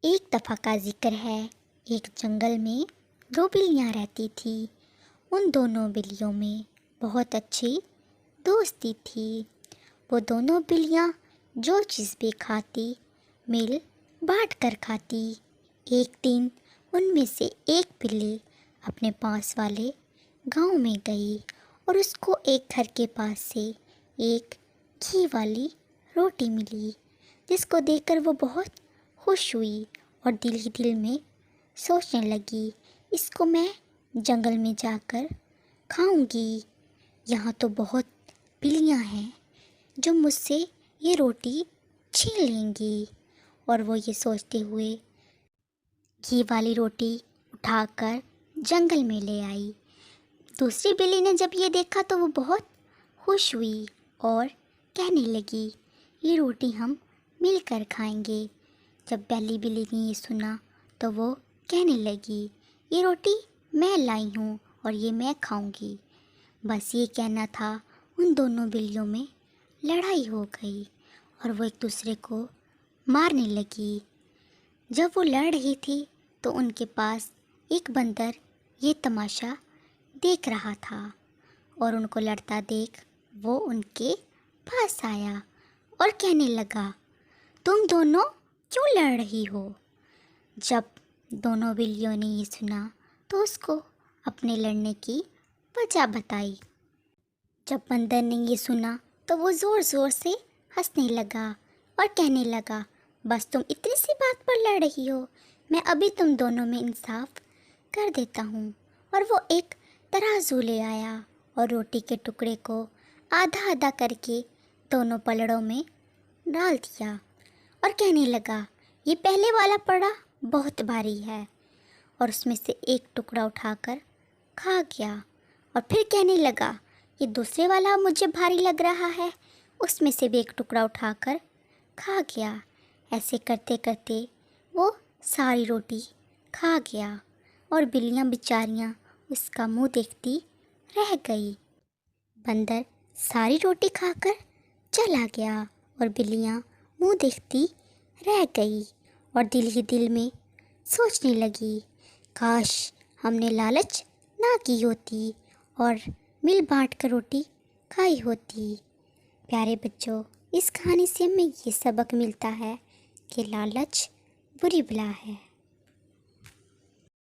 ایک دفعہ کا ذکر ہے، ایک جنگل میں دو بلیاں رہتی تھیں۔ ان دونوں بلیوں میں بہت اچھی دوستی تھی۔ وہ دونوں بلیاں جو چیز بھی کھاتی مل بانٹ کر کھاتی۔ ایک دن ان میں سے ایک بلی اپنے پاس والے گاؤں میں گئی اور اس کو ایک گھر کے پاس سے ایک گھی والی روٹی ملی، جس کو دیکھ کر وہ بہت خوش ہوئی اور دل ہی دل میں سوچنے لگی، اس کو میں جنگل میں جا کر کھاؤں گی۔ یہاں تو بہت بلیاں ہیں جو مجھ سے یہ روٹی چھین لیں گی۔ اور وہ یہ سوچتے ہوئے گھی والی روٹی اٹھا کر جنگل میں لے آئی۔ دوسری بلی نے جب یہ دیکھا تو وہ بہت خوش ہوئی اور کہنے لگی، یہ روٹی ہم مل کر کھائیں گے۔ جب پہلی بلی نے یہ سنا تو وہ کہنے لگی، یہ روٹی میں لائی ہوں اور یہ میں کھاؤں گی۔ بس یہ کہنا تھا، ان دونوں بلیوں میں لڑائی ہو گئی اور وہ ایک دوسرے کو مارنے لگی۔ جب وہ لڑ رہی تھی تو ان کے پاس ایک بندر یہ تماشا دیکھ رہا تھا اور ان کو لڑتا دیکھ وہ ان کے پاس آیا اور کہنے لگا، تم دونوں کیوں لڑ رہی ہو؟ جب دونوں بلیوں نے یہ سنا تو اس کو اپنے لڑنے کی وجہ بتائی۔ جب بندر نے یہ سنا تو وہ زور زور سے ہنسنے لگا اور کہنے لگا، بس تم اتنی سی بات پر لڑ رہی ہو، میں ابھی تم دونوں میں انصاف کر دیتا ہوں۔ اور وہ ایک ترازو لے آیا اور روٹی کے ٹکڑے کو آدھا آدھا کر کے دونوں پلڑوں میں ڈال دیا اور کہنے لگا، یہ پہلے والا پڑا بہت بھاری ہے، اور اس میں سے ایک ٹکڑا اٹھا کر کھا گیا۔ اور پھر کہنے لگا، یہ دوسرے والا مجھے بھاری لگ رہا ہے، اس میں سے بھی ایک ٹکڑا اٹھا کر کھا گیا۔ ایسے کرتے کرتے وہ ساری روٹی کھا گیا اور بلیاں بیچاریاں اس کا منہ دیکھتی رہ گئی۔ بندر ساری روٹی کھا کر چلا گیا اور بلیاں منہ دیکھتی رہ گئی اور دل ہی دل میں سوچنے لگی، کاش ہم نے لالچ نہ کی ہوتی اور مل بانٹ کر روٹی کھائی ہوتی۔ پیارے بچوں، اس کہانی سے ہمیں یہ سبق ملتا ہے کہ لالچ بری بلا ہے۔